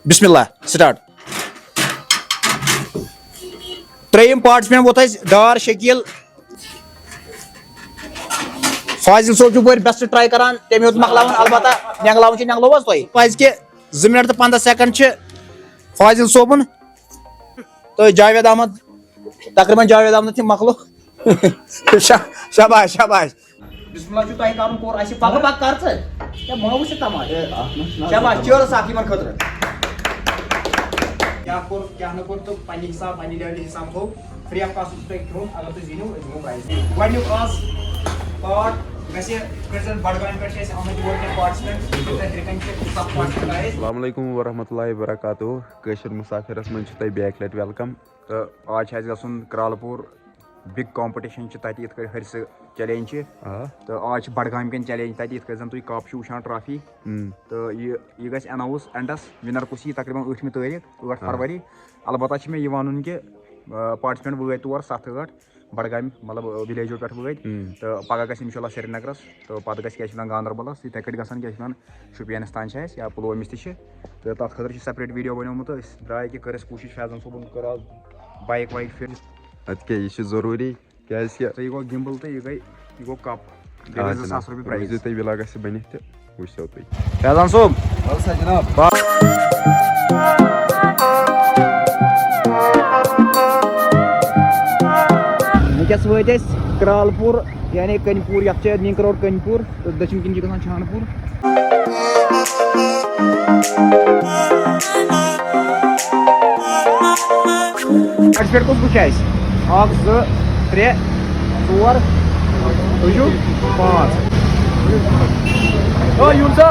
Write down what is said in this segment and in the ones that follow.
بسم اللہ سٹارٹ. ترٛیٚیِم پارٹِسپینٹ ووت اَسہِ ڈار شکیٖل. فاضل صٲب چھُ بٔرۍ بیسٹ ٹراے کران تٔمۍ ہیوٚت مۄکلاوُن البتہ نٮ۪نٛگلاوُن چھِ نٮ۪نٛگلوو حظ تۄہہِ پَزِ کہِ 2 منٹ تہٕ 15 سیکنڈ چھِ فاضل صٲبُن تہٕ جاوید احمد تقریٖباً جاوید احمد تہِ مۄکلو. شاباش شاباش. بسم اللہ چھُ تۄہہِ کَرُن کوٚر اَسہِ پکہٕ پکہٕ کر ژٕ کیٛاہ مٲوٕ چھِ تماش. شاباش چٲرٕس اکھ یِمن خٲطرٕ. کیٛاہ کوٚر کیٛاہ نہٕ کوٚر تہٕ پننہِ حساب پننہِ لیولہِ حساب تھوٚو فری آف کاسٹ چھُ تۄہہِ کھیوٚن اگر تُہۍ زیٖنِو أسۍ دِمو پرٛایز. گۄڈٕنیُک آز پاٹ گژھِ یِتھ کٲٹھۍ زن بڈگامہِ پٮ۪ٹھ چھِ اَسہِ آمٕتۍ یور کینٛہہ پارٹِسپینٹ تِتھٕے کٔنۍ چھِ 7 پارٹِسپینٹ آیہِ. السلام علیکم ورحمۃ اللہ وبرکاتہ. کٲشِر مُسافِرس منٛز چھُ تۄہہِ بیٚیہِ لٹہِ ویلکم. تہٕ آز چھُ اَسہِ گژھُن کرٛالہٕ پوٗر. بِگ کامپِٹِشن چھِ تَتہِ یِتھ کٔٹھۍ ہرسہٕ چیلینج چھِ تہٕ آز چھِ بڈگامہِ کٮ۪ن چیلینج تَتہِ یِتھ کٔٹھۍ زن تُہۍ کپ چھِو وٕچھان ٹرافی تہٕ یہِ گژھِ ایناوُس اینڈس وِنر کُس یی تقریٖباً 8مہِ تٲریٖخ 8 فروری. البتہ چھِ مےٚ یہِ وَنُن کہِ پارٹِسپینٹ وٲتۍ تور 7-8 بڈگامہِ مطلب وِلیجو پٮ۪ٹھ وٲتۍ تہٕ پگہہ گژھِ اِنشاء اللہ سرینگرس تہٕ پتہٕ گژھِ کیٛاہ چھِ وَنان گاندربلس یِتھٕے کٔٹھۍ گژھن کیٛاہ چھِ وَنان شُپینس تانۍ چھِ اَسہِ یا پُلوٲمِس تہِ چھِ تہٕ تَتھ خٲطرٕ چھِ سیپریٹ ویٖڈیو بنیومُت تہٕ أسۍ درٛاے کہِ کٔر اَسہِ کوٗشِش فیضان صٲبُن کٔر آز بایک وایک فِٹ. اَدٕ کیٛاہ یہِ چھُ ضروٗری کیٛازِ کہِ یہِ گوٚو گِمبل تہٕ یہِ گوٚو کپ. 2,000 رۄپیہِ پرٛایز. تُہۍ وِلاگ گژھِ بٔنِتھ تہٕ وٕچھو تُہۍ. فیضان صٲب جناب. وٕنکیٚس وٲتۍ أسۍ کرٛالہٕ پوٗر یعنی کٔنۍ پوٗر یَتھ چھِ لِنک روڈ کٔنۍ پوٗر تہٕ دٔچھِنۍ کِنۍ چھِ گژھان چھانہٕ پوٗر. پارٹِسپینٹ کُس چھُ اَسہِ 1 2 3 4 تُہۍ چھِو 5. یوٗن سا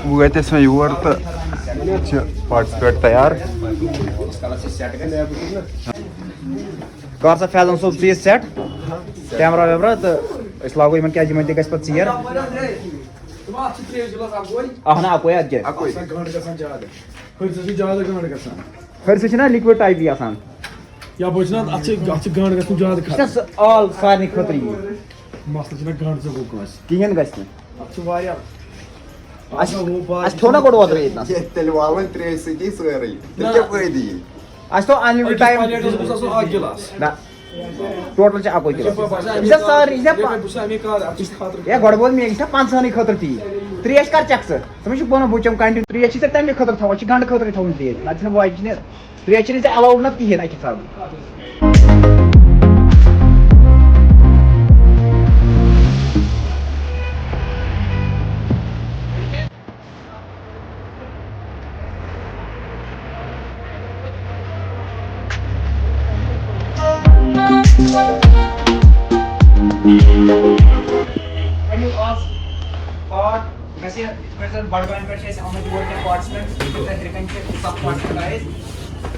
وٲتۍ ٲسۍ وۄنۍ یور تہٕ ییٚتہِ چھِ پارٹِسپینٹ تیار. کر سا فیضان صٲب ژٕ یہِ سیٹ کیمرا ویمرا تہٕ أسۍ لاگو یِمن کیٛازِ یِمن تہِ گژھِ پتہٕ ژیر. اہن اَکوے اَدٕ کیٛاہ ہرسہٕ چھِنہ لِکوِڈ ٹایپی آسان آل سارنٕے خٲطرٕ یی کِہیٖنۍ گژھِ نہٕ. اَسہِ کھیوٚو نا گۄڈٕ اوترٕ ییٚتنس اَسہِ تھوٚو اَنلِمِٹِڈ ٹایم نہ ٹوٹل چھِ اَکوے کِلوٗ. یہِ چھا سارنٕے ہے گۄڈٕ بوز مےٚ یہِ چھا 15ہنٕے خٲطرٕ تی. ترٛیش کر چکھ ژٕ مےٚ چھُ بۄنہٕ بہٕ چٮ۪مہٕ کنٹِنیوٗ. ترٛیش چھِ ژےٚ تَمے خٲطرٕ تھاوان چھِ گنٛڈٕ خٲطرٕ تھاوٕنۍ ترٛیش نتہٕ چھِنہٕ واجہِ نہٕ ترٛیش چھِنہٕ ژےٚ ایلاوُڈ نہ کِہیٖنۍ اَکہِ حسابہٕ. آز پاٹ گژھِ یِتھ کٲٹھۍ زن بڈگامہِ پٮ۪ٹھ چھِ اَسہِ آمٕتۍ یور کینٛہہ پارٹِسپینٹ تِتھٕے کٔنۍ چھِ 7 پارٹِسپینٹ آیہِ أسۍ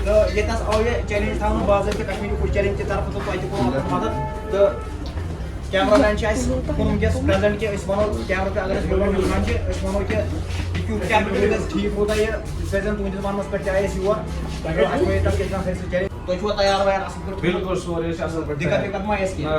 تہٕ ییٚتنس آو یہِ چیلینج تھاونہٕ باضٲبطہٕ کشمیٖری فُڈ چیلینج کہِ طرفہٕ تہٕ تۄہہِ تہِ کوٚرمُت مدد تہٕ کیمرا مین چھِ اَسہِ کوٚرمُت وٕنکیٚس پریزنٹ کہِ أسۍ وَنو کیمرا پٮ۪ٹھ اگر أسۍ ویٖڈیو وٕچھان چھِ أسۍ وَنو کہِ یہِ کیٛاہ گژھِ ٹھیٖک کوٗتاہ یہِ یِتھ کٲٹھۍ زن تُہنٛدِس وننس پٮ۪ٹھ تہِ آیہِ أسۍ یور اَسہِ وٲتۍ تَتھ کیٛاہ چھِ وَنان چیلینج. تُہۍ چھُوا تیار ویار اَصٕل پٲٹھۍ بالکل سورُے چھُ اَصٕل پٲٹھۍ دِقت وِقت ما آسہِ کینٛہہ.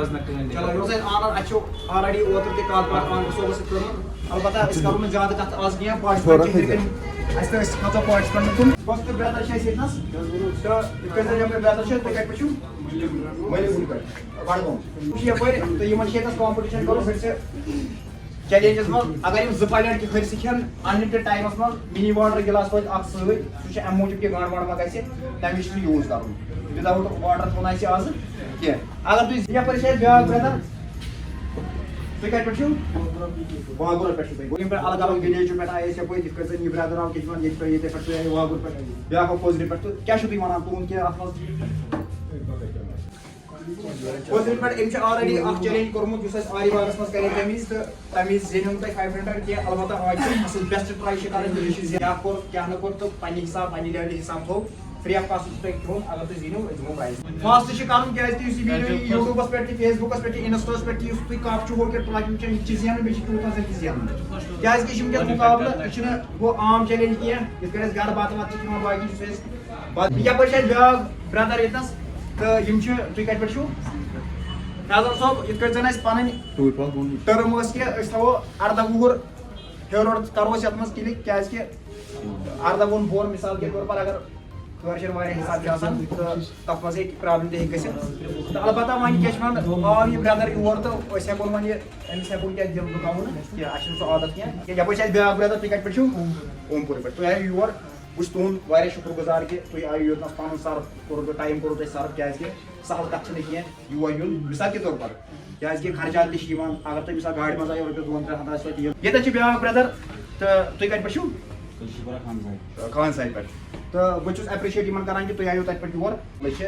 چلو یہِ اوس اَسہِ آنر اَسہِ چھُ آلریڈی اوترٕ تہِ کَتھ باتھ آنر صٲبس سۭتۍ کٔرمٕژ البتہ أسۍ کرو نہٕ زیادٕ کَتھ آز کینٛہہ. پارٹِسپینٹ چھِ یِتھٕے کٔنۍ اَسہِ تہٕ أسۍ کھژو پارٹِسپینٹن کُن. فٔسٹ برٛدر چھِ اَسہِ ییٚتنس تہٕ یِتھ کٲٹھۍ زن یِم برٛدر چھِ تُہۍ کَتہِ پٮ۪ٹھ چھِو مٔلی پٮ۪ٹھ بڈگوم. یہِ چھِ یپٲرۍ تہٕ یِمن چھِ ییٚتنس کامپِٹِشن کرُن ہرسہٕ چیلینجس منٛز. اگر یِم 2 پلیٹ تہِ ہرسہٕ کھٮ۪ن اَنلِمِٹِڈ ٹایمس منٛز مِنی واٹر گِلاس وٲتۍ اکھ سۭتۍ سُہ چھُ اَمہِ موٗجوٗب کہِ گنٛڈ ونٛڈ ما گژھِ تَمہِ وِزِ چھُ یوٗز کرُن وِداوُٹ واٹر تھوٚو نہٕ اَسہِ آزٕ کینٛہہ. اگر تُہۍ یپٲرۍ چھِ اَسہِ بیٛاکھ برٛدر تُہۍ کَتہِ پٮ۪ٹھ چھِو واگوٗر پٮ۪ٹھ چھِو تُہۍ. یِم پٮ۪ٹھ الگ الگ وِلیجو پٮ۪ٹھ آیہِ أسۍ یپٲرۍ یِتھ کٲٹھۍ زن یہِ برٛدر آو کیٛاہ چھِ وَنان ییٚتہِ پٮ۪ٹھ ییٚتہِ پٮ۪ٹھ تُہۍ آیہِ واگوٗر پٮ۪ٹھ بیٛاکھ آو پوزرِ پٮ۪ٹھ تہٕ کیٛاہ چھِو تُہۍ وَنان تُہُنٛد کینٛہہ اَتھ منٛز. پوزرِ پٮ۪ٹھ أمۍ چھُ آلریڈی اکھ چیلینج کوٚرمُت یُس اَسہِ آری باغس منٛز کرے تَمہِ وِزِ تہٕ تَمہِ وِزِ زینیو نہٕ تۄہہِ 500 کینٛہہ البتہ آز چھِ اَصٕل بیسٹ ٹراے چھِ کرٕنۍ یہِ چھِ کیٛاہ کوٚر کیٛاہ نہٕ کوٚر تہٕ پننہِ حساب پننہِ لیولہِ حساب تھوٚو فری آف کاسٹ چھُ تۄہہِ کھیوٚن اگر تُہۍ زیٖنِو أسۍ دِمو پرٛایز. فاسٹ چھِ کرُن کیٛازِ کہِ یُس یہِ ویٖڈیو یی یوٗٹیوٗبس پٮ۪ٹھ تہِ فیس بُکس پٮ۪ٹھ تہِ اِنسٹاہس پٮ۪ٹھ تہِ یُس تُہۍ کپ چھُو ہُہ کہِ پٕلگ وٕچھان یہِ تہِ چھِ زینُن بیٚیہِ چھِ 2000 تہِ زینُن کیٛازِ کہِ یہِ چھُ وٕنکیٚس مُقابلہٕ یہِ چھُنہٕ ہُہ عام چیلینج کینٛہہ یِتھ کٔنۍ أسۍ گرٕ بتہٕ وتہٕ چھِ کھٮ۪وان باقٕے یُس أسۍ یپٲرۍ چھِ اَسہِ بیٛاکھ برٛدر ییٚتنَس تہٕ یِم چھِ تُہۍ کَتہِ پٮ۪ٹھ چھُو فیضان صٲب یِتھ کٲٹھۍ زَن اَسہِ پَنٕنۍ ٹٔرٕم ٲس کہِ أسۍ تھاوو 18 وُہُر ہیوٚر کَرو أسۍ یَتھ منٛز کِلِک کیٛازِکہِ 18 وُہُر بۄن مِثال کے طور پر اگر کٲشِر واریاہ حِساب چھِ آسان تہٕ تَتھ منٛز ہیٚکہِ پرٛابلِم تہِ ہیٚکہِ گٔژھِتھ تہٕ البتہ وۄنۍ کیٛاہ چھِ وَنان آو یہِ برٛدر یور تہٕ أسۍ ہٮ۪کو وۄنۍ یہِ أمِس ہٮ۪کو کیٛاہ دِل دُکاوُن کینٛہہ اَسہِ چھُنہٕ سُہ عادت کینٛہہ یَپٲرۍ چھِ اَسہِ بیٛاکھ برٛدر تُہۍ کَتہِ پٮ۪ٹھ چھُو اوم پوٗرِ پٮ۪ٹھ تُہۍ آیِو یور بہٕ چھُس تُہُنٛد واریاہ شُکُر گُزار کہِ تُہۍ آیِو یوٚتنَس پَنُن سرف کوٚروٕ تۄہہِ ٹایم کوٚروٕ تۄہہِ سرف کیٛازِکہِ سہل کَتھ چھِنہٕ کینٛہہ یور یُن مِثال کے طور پر کیٛازِکہِ خرچات تہِ چھِ یِوان اگر تۄہہِ مِثال گاڑِ منٛز آیو رۄپیَس 200-300 آسہِ توتہِ ییٚتٮ۪ن چھِ بیٛاکھ برٛدر تہٕ تُہۍ کَتہِ پٮ۪ٹھ چھُو خان سایڈ پٮ۪ٹھ تہٕ بہٕ چھُس ایپرِشیٹ یِمن کران کہِ تُہۍ آیِو تَتہِ پٮ۪ٹھ یور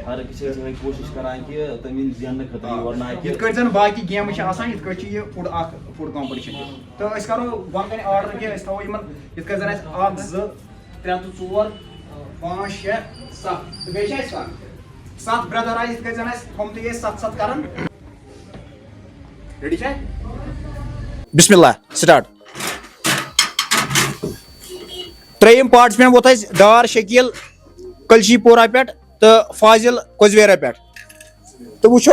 ہر أکِس کوٗشِش کران کہِ تٔمِس زیننہٕ خٲطرٕ یور نہ یِتھ کٲٹھۍ زَن باقٕے گیمہٕ چھِ آسان یِتھ کٲٹھۍ چھِ یہِ اکھ فُڈ کَمپِٹِشن تہٕ أسۍ کرو بۄن کَنہِ آرڈر کہِ أسۍ تھاوو یِمن یِتھ کٲٹھۍ زَن اَسہِ 1 2 3 4 5 6 7 تہٕ بیٚیہِ چھِ اَسہِ 7 برٛدر آسہِ یِتھ کٲٹھۍ زَن اَسہِ ہُم تہِ ٲسۍ 7 کران ریڈی چھا بسم اللہ سٹارٹ ترٛیٚیِم پارٹِسپینٹ ووت اَسہِ ڈار شکیٖل کلشی پورہ پٮ۪ٹھ تہٕ فاضل کوزویرا پٮ۪ٹھ تہٕ وٕچھو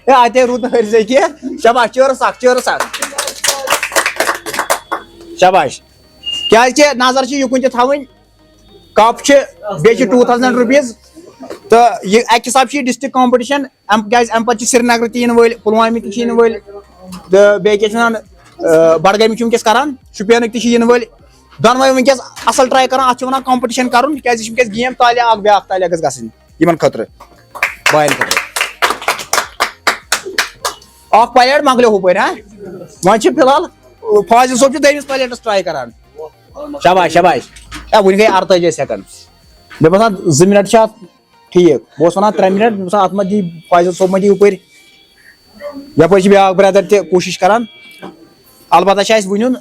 ہے اتے روٗد نہٕ ہرزے کینٛہہ شاباش چٲرٕس اکھ شاباش کیٛازِکہِ نظر چھِ یُکُن تہِ تھاوٕنۍ کپ چھِ بیٚیہِ چھِ 2000 رۄپیٖز تہٕ یہِ اَکہِ حساب چھِ یہِ ڈِسٹرک کمپِٹِشن کیٛازِ اَمہِ پتہٕ چھِ سرینگرٕ تہِ یِنہٕ وٲلۍ پُلوامہِ تہِ چھِ یِنہٕ وٲلۍ تہٕ بیٚیہِ کیٛاہ چھِ وَنان بڈگامہِ چھِ وٕنکیٚس کران شُپینٕکۍ تہِ چھِ یِنہٕ وٲلۍ دۄنوے وٕنکیٚس اَصٕل ٹراے کران اَتھ چھِ وَنان کمپِٹِشن کرُن کیٛازِ یہِ چھِ وٕنکیٚس گیم تالیہ اکھ بیاکھ تالیہ گٔژھ گژھٕنۍ یِمن خٲطرٕ باین خٲطرٕ اکھ پلیٹ مۄکلیو ہُپٲرۍ ہاں وۄنۍ چھِ فِلحال فاضل صٲب چھُ دوٚیمِس پلیٹس ٹراے کران شاباش شاباش ہے وُنہِ گٔے 48 سیکنڈ مےٚ باسان 2 مِنٹ چھِ اَتھ ٹھیٖک بہٕ اوسُس وَنان 3 مِنٹ مےٚ باسان اَتھ منٛز دی فاضل صٲب ما دی ہُپٲرۍ یپٲرۍ چھِ بیاکھ برٛدر تہِ کوٗشِش کران البتہ چھِ اَسہِ وٕنیُن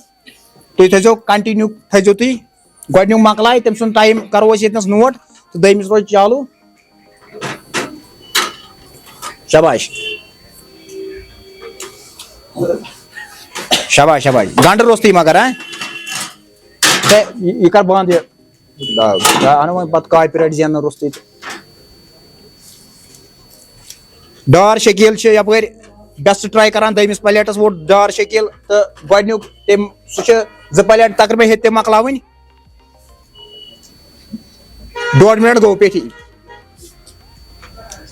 تُہۍ تھٲیزیو کنٹِنیو تھٲیزیو تُہۍ گۄڈٕنیُک مۄکلاے تٔمۍ سُنٛد ٹایم کرو أسۍ ییٚتنس نوٹ تہٕ دوٚیمِس روزِ چالوٗ شاباش شاباش شاباش گنڈٕ روٚستُے مگر ہاں یہِ کر بنٛد یہِ اَنو وۄنۍ پتہٕ کاپی رایٹ زینہٕ روٚستُے تہٕ ڈار شکیٖل چھِ یپٲرۍ بیسٹ ٹراے کران دوٚیمِس پلیٹس ووت ڈار شکیٖل تہٕ گۄڈٕنیُک تٔمۍ سُہ چھِ 2 پلیٹ تقریٖبن ہیٚتۍ تٔمۍ مۄکلاوٕنۍ 1.5 مِنٹ گوٚو پیٚٹھی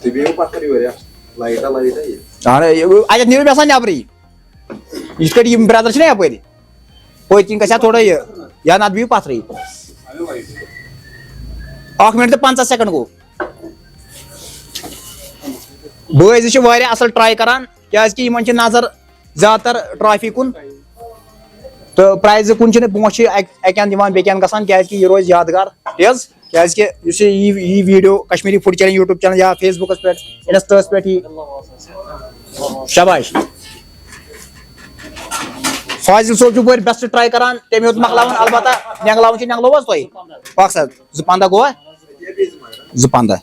اَتٮ۪تھ نیٖرِو مےٚ باسان نٮ۪برٕے یِتھ کٲٹھۍ یِم برٛدر چھِنہ یپٲرۍ پٔتۍ کِنۍ گژھِ ہا تھوڑا یہِ یا نتہٕ بِہِو پتھرٕے 1 مِنٹ تہٕ 50 سیکنڈ گوٚو بٲے زٕ چھِ واریاہ اَصٕل ٹراے کران کیٛازِکہِ یِمن چھِ نظر زیادٕ تر ٹرافی کُن تہٕ پرایزٕ کُن چھِنہٕ برونٛٹھ چھِ اَکہِ اَندٕ یِوان بیٚکہِ اَندٕ گژھان کیٛازِکہِ یہِ روزِ یادگار تی حظ کیٛازِکہِ یُس یہِ video Kashmiri food channel YouTube channel یا فیس بُکس پٮ۪ٹھ اِنسٹاہس پٮ۪ٹھ یی شاباش فاضل صٲب چھُ ہُپٲرۍ بیسٹ ٹراے کران تٔمۍ ہیوٚت مۄکلاوُن البتہ نٮ۪نٛگلاوُن چھِ نٮ۪نٛگلوو حظ تۄہہِ پاکستان 215 گوٚوا 215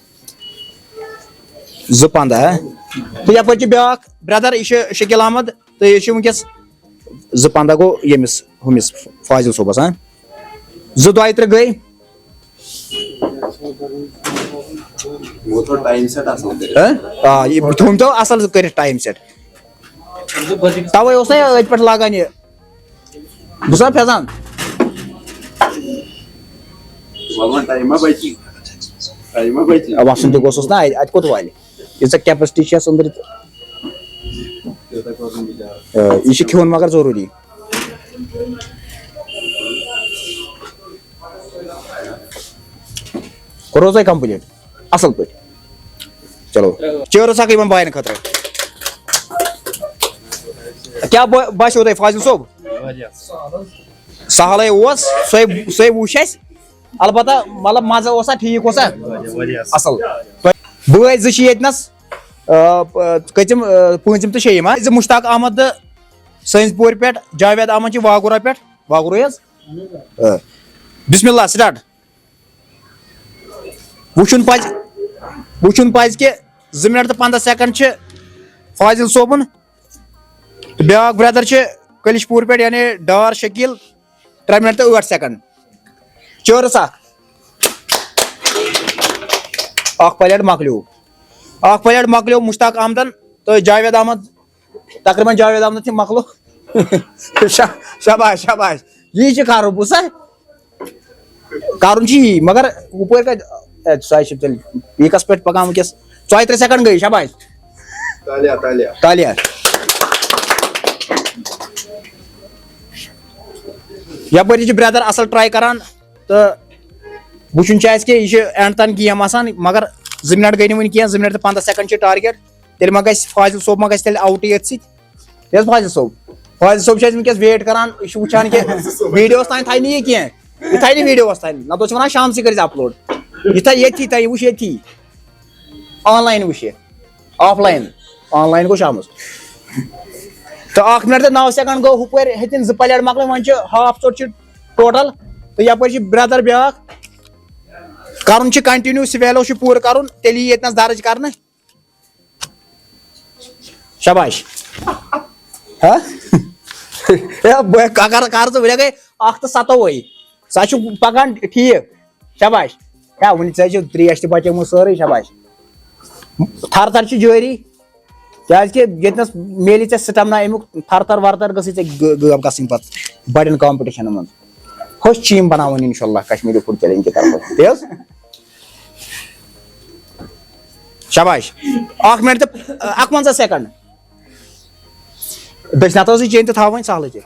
تہٕ یپٲرۍ چھُ بیاکھ برٛدر یہِ چھُ شکیٖل احمد تہٕ یہِ چھُ وٕنکیٚس 215 گوٚو ییٚمِس ہُمِس فاضل صٲبس ہاں 2 2 3 گٔے آ یہِ تھوٚومُتو اَصٕل کٔرِتھ ٹایم سیٹ تَوے اوس نہ أتھۍ پٮ۪ٹھ لاگان یہِ بوٗزتھا فیضان وَسُن تہِ گوٚژھُس نہ اَتہِ کوٚت والہِ ییٖژاہ کیپیسٹی چھِ اَسہِ أنٛدرٕ تہٕ یہِ چھُ کھیوٚن مگر ضروٗری کوٚروٕ تۄہہِ کمپلیٖٹ اَصٕل پٲٹھۍ چلو چٲرٕس اکھ یِمن باین خٲطرٕ کیٛاہ باسیو تۄہہِ فاضل صٲب سہلٕے اوس سُے وٕچھ اَسہِ البتہ مطلب مزٕ اوسا ٹھیٖک اوسا اَصٕل بٲے زٕ چھِ ییٚتنس کٔژِم 5م تہٕ 6م زٕ مُشتاق احمد تہٕ سٲنِس پورِ پٮ۪ٹھ جاوید احمد چھِ واگوٗرا پٮ۪ٹھ واگوٗرٕے حظ بسم اللہ سٹاٹ وٕچھُن پَزِ کہِ 2 مِنٹ تہٕ 15 سیکنڈ چھِ فاضل صٲبُن تہٕ بیاکھ برٛدر چھِ کلش پوٗر پٮ۪ٹھ یعنی ڈار شکیٖل 3 مِنٹ تہٕ 8 سیکنڈ چٲرٕس اکھ اخ پلیٹ مکلیو مشتاق احمدن تو جاوید احمد تقریباً جاوید احمد تھی مکلو شاباش شاباش یہ کرو بوسا کرن چی مگر ہپر کت سہ پیکس پہ پکان ونکس 2-3 سیکنڈ گئی شاباش تالیہ یپر بردر اصل ٹرائی کران تو وچن کہ یہ اینڈ تان گیم آسان مگر 2 منٹ گئی ون کی 2 منٹ 15 سیکنڈ ٹارگیٹ تیل ما گھس فاضل صوب ما گھس تیل آؤٹ یت سی فاضل صوب ونکس ویٹ کران یہ وچان کہ ویڈیوس تان تھائی یہ کی یہ تھائی ویڈیوس تان نہ تو ونان شام سے کر اپلوڈ یہ تھا یتھی تھی وچ یتھی آن لائن وچ آف لائن آن لائن گو شام تو 1 منٹ 9 سیکنڈ گو ہپر ہتن 2 پلیٹ مکل ون ہاف ژوٹ ٹوٹل تو یپر برادر بیاکھ کرن کنٹینیو سویلو پور کرن تیل یتنس درج کرنے شاباش کر تو ولے گئی 1-7 سہ پکان ٹھیک شاباش کیا ون ٹھیک تریش تہ بچے سٲرٕے شاباش تھر تھر جٲری کیازِ یتنس میلی ژےٚ سٹمنا امیُک تھر تھر ورتر گژھِ ژےٚ غٲب گژھٕنۍ پتہٕ بڑٮ۪ن کمپٹیشنن منٛز ہوٚچھ چھِ یِم بناوٕنۍ انشاء اللہ کشمیری فوڈ چیلنج کہِ طرفہٕ تی حظ شاباش 1 منٹ 51 سیکنڈ دٔچھنہِ ہتھ ٲسٕے چین تہِ تھاوٕنۍ سہلٕے چھِ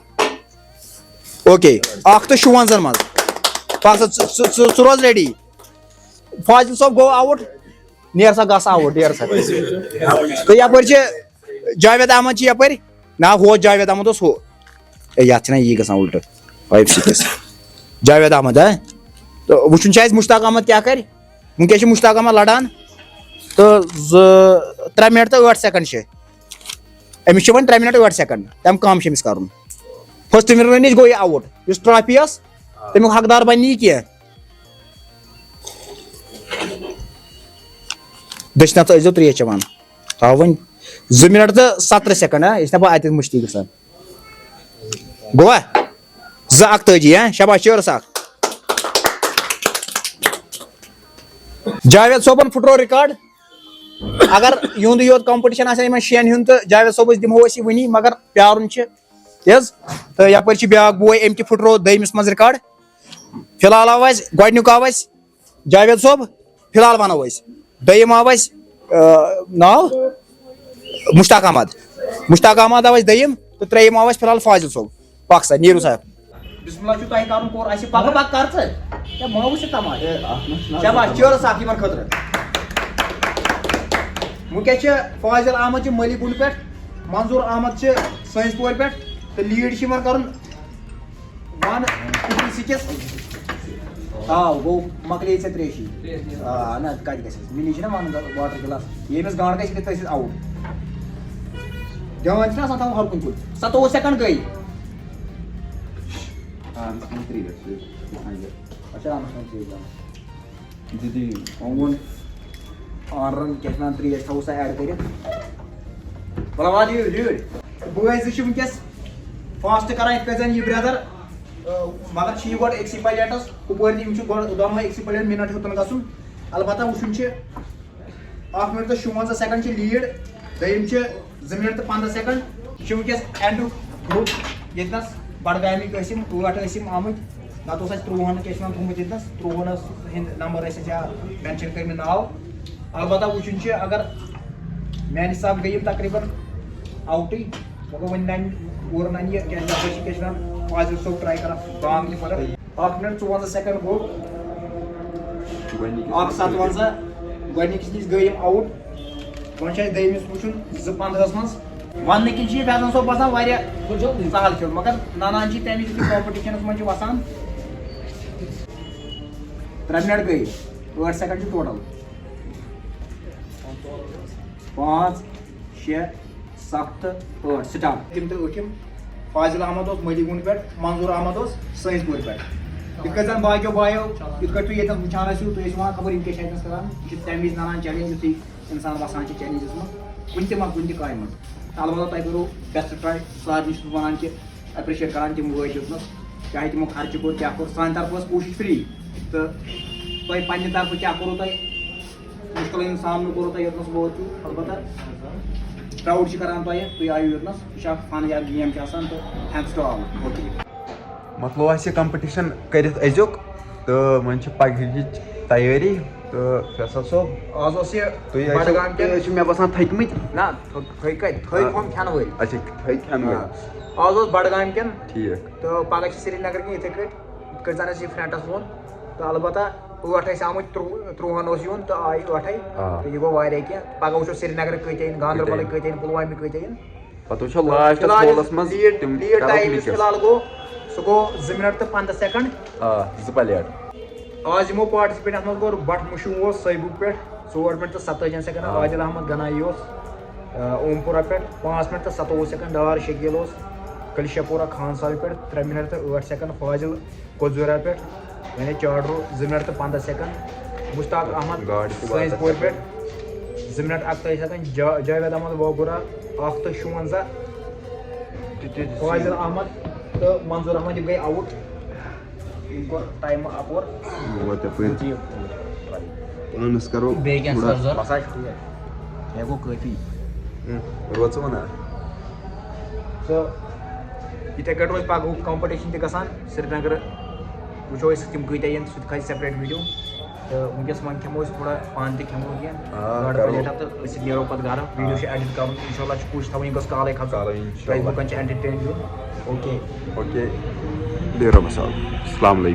اوکے 1-56 منٛز ژٕ روز ریڈی فاضل صٲب گوٚو آوُٹ نیر سا گژھ آوُٹ نیر سا تہٕ یپٲرۍ چھِ جاوید احمد چھِ یپٲرۍ نہ ہُہ جاوید احمد اوس ہُہ یتھ چھِنہ یی گژھان الٹہٕ 5-6 جاوید احمد تو وچھُن چھُ اَسہِ مشتاق احمد کیٛاہ کرِ ونکیٚس چھُ مشتاق احمد لڑان تو 3 منٹ 8 سیکنڈ چھِ أمِس چھِ وۄنۍ 3 منٹ 8 سیکنڈ تمہِ کم چھُ أمِس کرُن فٔسٹ ونر نِش گوٚو یہِ آوُٹ یُس ٹرافی ٲس تمیُک حقدار بنہِ نہٕ یہِ کینٛہہ دٔچھنہِ ہتھ ٲسۍزیو تریش چٮ۪وان تھاو وۄنۍ 2 منٹ 17 سیکنڈ یہِ چھُنہ پتہٕ اتٮ۪تھ مٔشتی گژھان گوٚوا 2-41 شاباش چٲرٕس اکھ جاوید صوبن پھٹرو ریکارڈ اگر یُہُنٛدُے یوت کمپٹیشن آسہِ یِمن 6 ہُنٛد تہٕ جاوید صوبس دِمو أسۍ یہِ وٕنی مگر پیارُن چھُ تی حظ تہٕ یپٲرۍ چھُ بیاکھ بوے أمۍ تہِ پھٹرو 2یمِس منٛز ریکارڈ فی الحال آو اَسہِ گۄڈنیُک آو اَسہِ جاوید صوب فی الحال ونو أسۍ 2یِم آو اَسہِ ناو مشتاق احمد آو اَسہِ 2یِم تہٕ 3یِم آو اَسہِ فی الحال فاضل صوب پکھ سا نیٖرِو سا بسم اللہ چھُ تۄہہِ کرُن کوٚر اَسہِ پکھ پکھ کر ژٕ کیٛاہ ماوُس چھِ تماش شاباش چٲرٕس اکھ یِمن خٲطرٕ ونکیٚس چھِ فاضل احمد چھِ مٔلی گُنٛڈ پٮ۪ٹھ منظوٗر احمد چھِ سٲنِس پورِ پٮ۪ٹھ تہٕ لیٖڈ چھِ یِمن کرُن 1-56 گوٚو مۄکلے ژےٚ تریشی نہ کتہِ گژھِ مےٚ چھِ نہ ونُن واٹر گِلاس ییٚمِس گانٛڈ گژھِ تٔمِس آوُٹ دھیان چھُنہ آسان تھاوُن ہر کُنہِ کُن 27 سیکنڈ گٔے ووٚن آنرن کیٛاہ چھِ ونان تریش تھاوو سا ایڈ کٔرِتھ بلواد لیٖڈ بٲے زٕ چھِ ونکیٚس فاسٹ کران یِتھ کٔنۍ زن یہِ برٛدر مگر چھِ یہِ گۄڈٕ أکسٕے پلیٹس ہُپٲرۍ تہِ یِم چھِ گۄڈٕ دۄنوے أکسٕے پلیٹ مِنٹ ہیوٚتن گژھُن البتہ وٕچھُن چھِ 1 منٹ 56 سیکنڈ چھِ لیٖڈ 2یِم چھِ 2 منٹ 15 سیکنڈ یہِ چھِ ونکیٚس اینڈُک گرُپ ییٚتنس بڈگامِکۍ ٲسۍ یِم 8 ٲسۍ یِم آمٕتۍ نتہٕ اوس اَسہِ 13 کیٛاہ چھِ ونان تھوٚمُت ییٚتنس 13 ہٕنٛدۍ نمبر ٲسۍ اَسہِ یا مینشن کٔرمٕتۍ ناو البتہ وٕچھُن چھِ اگر میانہِ حساب گٔے یِم تقریٖبن آوٹٕے مگر وۄنۍ ننہِ اورٕ ننہِ یہِ کیٛاہ چھِ ونان فاضل صوب ٹراے کران بانگ تہِ فرق 1 منٹ 54 سیکنڈ گوٚو 1-57 گۄڈنِکِس نِش گٔے یِم آوُٹ وۄنۍ چھُ اَسہِ 2یمِس وٕچھُن 2-15 منٛز وننہٕ کِنۍ چھِ یہِ فیضان صوب باسان واریاہ سہل کھیوٚن مگر ننان چھِ تمہِ یُتھُے کمپٹیشنس منٛز چھِ وسان 3 منٹ گٔے 8 سیکنڈ چھِ ٹوٹل 5 6 7 تہٕ 8 سٹارٹ تِم تہٕ ٲٹھِم فاضل احمد اوس مٔلی گُنٛڈ پٮ۪ٹھ منظوٗر احمد اوس سٲنِس پورِ پٮ۪ٹھ یِتھ کٔنۍ زن باقیو بایو یِتھ کٔنۍ تُہۍ ییٚتٮ۪ن وٕچھان ٲسِو تُہۍ ٲسِو ونان خبر یِم کیٛاہ چھِ اَتٮ۪س کران یہِ چھِ تمہِ وِزِ ننان چیلینج یُتھُے انسان وسان چھِ چیلینجس منٛز کُنہِ تہِ کامہِ منٛز البتہ تۄہہِ کوٚروٕ بیسٹ ٹراے سارنٕے چھُس بہٕ ونان کہِ ایپرِشیٹ کران تِم وٲتۍ یوٚتنس چاہے تِمو خرچہٕ کوٚر کیٛاہ کوٚر سانہِ طرفہٕ ٲس کوٗشِش فری تہٕ تۄہہِ پننہِ طرفہٕ کیٛاہ کوٚروٕ تۄہہِ مشکل سامنے کوٚروٕ تۄہہِ یوٚتنَس ووتوٕ البتہ پرٛاوُڈ چھِ کران تۄہہِ تُہۍ آیِو یوٚتنَس یہِ چھِ اکھ فن یا گیم چھِ آسان تہٕ تھینکٕس ٹُو آل اوکے مۄکلو اَسہِ یہِ کَمپِٹِشَن کٔرِتھ أزیُک تہٕ وۄنۍ چھِ پگہٕچ تیٲری تہٕ فیصل صٲب آز اوس یہِ تُہۍ بڈگام تُہۍ ٲسِو مےٚ باسان تھٔکۍمٕتۍ نہ تھٔے کَتہِ تھٔے ہُم کھٮ۪نہٕ وٲلۍ اچھا تھٔکۍ کھٮ۪نہٕ وٲلۍ آز اوس بڈگام کٮ۪ن ٹھیٖک تہٕ پگہہ چھِ سرینگر کِنۍ یِتھٕے کٔٹھۍ یِتھ کٔٹھۍ زن اَسہِ یہِ فرٛنٛٹس ووٚن تہٕ البتہ 8 ٲسۍ آمٕتۍ 13 اوس یُن تہٕ آیہِ 8 تہٕ یہِ گوٚو واریاہ کینٛہہ پگہہ وٕچھو سرینگر کۭتیاہ یِن گاندربلٕکۍ کۭتیاہ یِن پُلوامہِ کۭتیاہ یِن پتہٕ وٕچھو لاسٹَس ہولَس منٛز تِم لیٖڈ ٹایم یُس فِلحال گوٚو سُہ گوٚو 2 مِنٹ تہٕ 15 سٮ۪کنٛڈ 2 پلیٹ آز یِمو پاٹِسِپیٹ اَتھ منٛز کوٚر بٹ مُشوٗ اوس سٲبُک پٮ۪ٹھ 4 مِنٹ تہٕ 27 سٮ۪کنٛڈ عادِل احمد گنایی اوس اوم پورہ پٮ۪ٹھ 5 مِنٹ تہٕ 27 سٮ۪کنٛڈ ڈار شکیٖل اوس کلشا پورہ خان صاحب پٮ۪ٹھ 3 مِنٹ تہٕ 8 سٮ۪کنٛڈ فاضِل کوزوٗرا پٮ۪ٹھ یعنی چاڈروٗ 2 مِنٹ تہٕ 15 سٮ۪کنٛڈ مُشتاق احمد سٲنِس پورِ پٮ۪ٹھ 2 مِنٹ 41 سٮ۪کنٛڈ جاوید احمد ووگورہ 1 تہٕ 56 فاضِل احمد تہٕ منظوٗر احمد یِم گٔے آوُٹ یِم کوٚر ٹایمہٕ اَپور پانَس کرو بیٚیہِ کینٛہہ سر باسان شُکریہ مےٚ گوٚو کٲفی روژٕ وَنا تہٕ یِتھَے کٔٹھۍ روزِ پگہُک کَمپِٹِشَن تہِ گژھان سرینگر وٕچھو أسۍ تِم کۭتیاہ یِن سُہ تہِ کھسہِ سیپریٹ ویٖڈیو تہٕ وٕنکٮ۪س وۄنۍ کھٮ۪مو أسۍ تھوڑا پانہٕ تہِ کھٮ۪مو کینٛہہ گاڈٕ پلیٹا تہٕ أسۍ نیرو پَتہٕ گرٕ ویٖڈیو چھُ ایڈِٹ کَرُن اِنشاء اللہ چھِ کوٗشِش تھاوٕنۍ یہِ گٔژھ کالٕے کھسُن تۄہہِ لُکَن چھِ اٮ۪نٹَرٹین دیُن اوکے اوکے بیٚہہ رۄبَس حوالہٕ السلام علیکُم